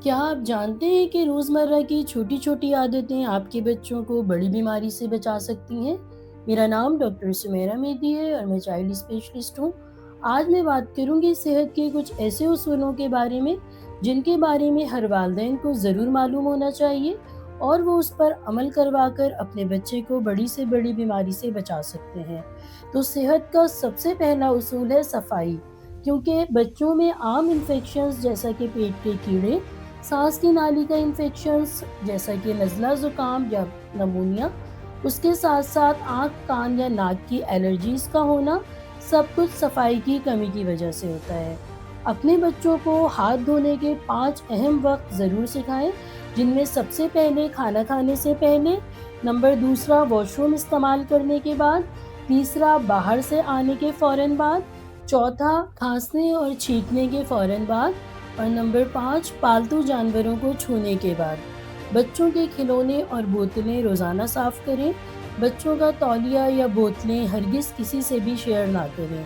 کیا آپ جانتے ہیں کہ روزمرہ کی چھوٹی چھوٹی عادتیں آپ کے بچوں کو بڑی بیماری سے بچا سکتی ہیں؟ میرا نام ڈاکٹر سمیرہ میدی ہے اور میں چائلڈ اسپیشلسٹ ہوں۔ آج میں بات کروں گی صحت کے کچھ ایسے اصولوں کے بارے میں جن کے بارے میں ہر والدین کو ضرور معلوم ہونا چاہیے اور وہ اس پر عمل کروا کر اپنے بچے کو بڑی سے بڑی بیماری سے بچا سکتے ہیں۔ تو صحت کا سب سے پہلا اصول ہے صفائی، کیونکہ بچوں میں عام انفیکشنز جیسا کہ پیٹ کے کیڑے، سانس کی نالی کا انفیکشنز جیسا کہ نزلہ زکام یا نمونیا، اس کے ساتھ ساتھ آنکھ کان یا ناک کی الرجیز کا ہونا، سب کچھ صفائی کی کمی کی وجہ سے ہوتا ہے۔ اپنے بچوں کو ہاتھ دھونے کے 5 اہم وقت ضرور سکھائیں، جن میں سب سے پہلے کھانا کھانے سے پہلے، نمبر دوسرا واش روم استعمال کرنے کے بعد، تیسرا باہر سے آنے کے فوراً بعد، چوتھا کھانسنے اور چھینکنے کے فوراً بعد، اور نمبر 5 پالتو جانوروں کو چھونے کے بعد۔ بچوں کے کھلونے اور بوتلیں روزانہ صاف کریں۔ بچوں کا تولیہ یا بوتلیں ہرگز کسی سے بھی شیئر نہ کریں۔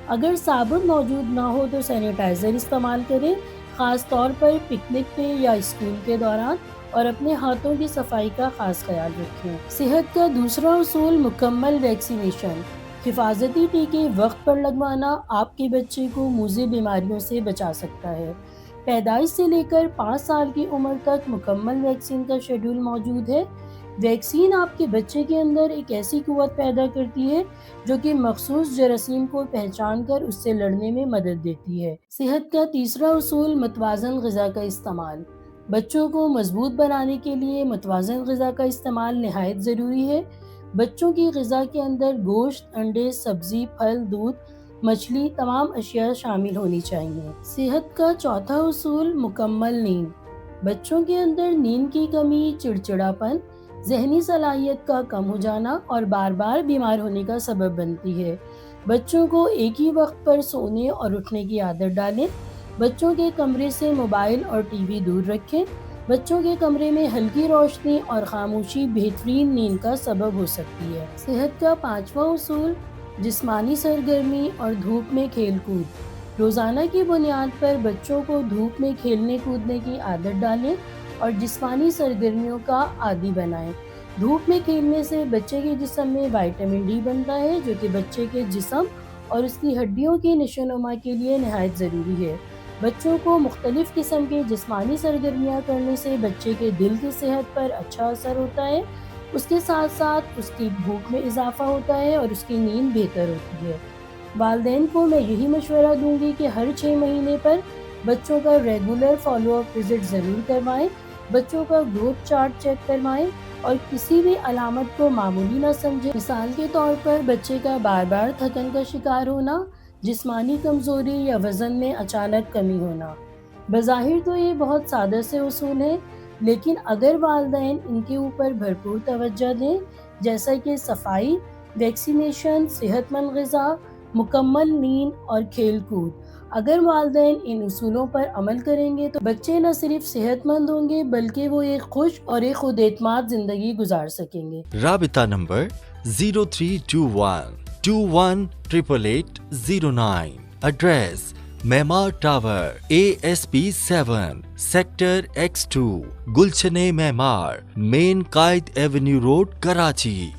اگر صابن موجود نہ ہو تو سینیٹائزر استعمال کریں، خاص طور پر پکنک پہ یا اسکول کے دوران، اور اپنے ہاتھوں کی صفائی کا خاص خیال رکھیں۔ صحت کا دوسرا اصول مکمل ویکسینیشن۔ حفاظتی ٹیکے وقت پر لگوانا آپ کے بچے کو موذی بیماریوں سے بچا سکتا ہے۔ پیدائش سے لے کر 5 سال کی عمر تک مکمل ویکسین کا شیڈول موجود ہے۔ ویکسین آپ کے بچے کے اندر ایک ایسی قوت پیدا کرتی ہے جو کہ مخصوص جراثیم کو پہچان کر اس سے لڑنے میں مدد دیتی ہے۔ صحت کا تیسرا اصول متوازن غذا کا استعمال۔ بچوں کو مضبوط بنانے کے لیے متوازن غذا کا استعمال نہایت ضروری ہے۔ بچوں کی غذا کے اندر گوشت، انڈے، سبزی، پھل، دودھ، مچھلی، تمام اشیاء شامل ہونی چاہیے۔ صحت کا چوتھا اصول مکمل نیند۔ بچوں کے اندر نیند کی کمی چڑچڑاپن، ذہنی صلاحیت کا کم ہو جانا اور بار بار بیمار ہونے کا سبب بنتی ہے۔ بچوں کو ایک ہی وقت پر سونے اور اٹھنے کی عادت ڈالیں۔ بچوں کے کمرے سے موبائل اور ٹی وی دور رکھیں۔ بچوں کے کمرے میں ہلکی روشنی اور خاموشی بہترین نیند کا سبب ہو سکتی ہے۔ صحت کا پانچواں اصول جسمانی سرگرمی اور دھوپ میں کھیل کود۔ روزانہ کی بنیاد پر بچوں کو دھوپ میں کھیلنے کودنے کی عادت ڈالیں اور جسمانی سرگرمیوں کا عادی بنائیں۔ دھوپ میں کھیلنے سے بچے کے جسم میں وٹامن ڈی بنتا ہے، جو کہ بچے کے جسم اور اس کی ہڈیوں کی نشوونما کے لیے نہایت ضروری ہے۔ بچوں کو مختلف قسم کے جسمانی سرگرمیاں کرنے سے بچے کے دل کی صحت پر اچھا اثر ہوتا ہے، اس کے ساتھ ساتھ اس کی بھوک میں اضافہ ہوتا ہے اور اس کی نیند بہتر ہوتی ہے۔ والدین کو میں یہی مشورہ دوں گی کہ ہر 6 مہینے پر بچوں کا ریگولر فالو اپ وزٹ ضرور کروائیں، بچوں کا گروتھ چارٹ چیک کروائیں اور کسی بھی علامت کو معمولی نہ سمجھیں۔ مثال کے طور پر بچے کا بار بار تھکن کا شکار ہونا، جسمانی کمزوری یا وزن میں اچانک کمی ہونا۔ بظاہر تو یہ بہت سادہ سے اصول ہیں، لیکن اگر والدین ان کے اوپر بھرپور توجہ دیں، جیسا کہ صفائی، ویکسینیشن، صحت مند غذا، مکمل نیند اور کھیل کود، اگر والدین ان اصولوں پر عمل کریں گے تو بچے نہ صرف صحت مند ہوں گے بلکہ وہ ایک خوش اور ایک خود اعتماد زندگی گزار سکیں گے۔ رابطہ نمبر 032121880809۔ ایڈریس معمار ٹاور، ASP 7، سیکٹر X2، گلشن معمار، مین قائد ایونیو روڈ، کراچی۔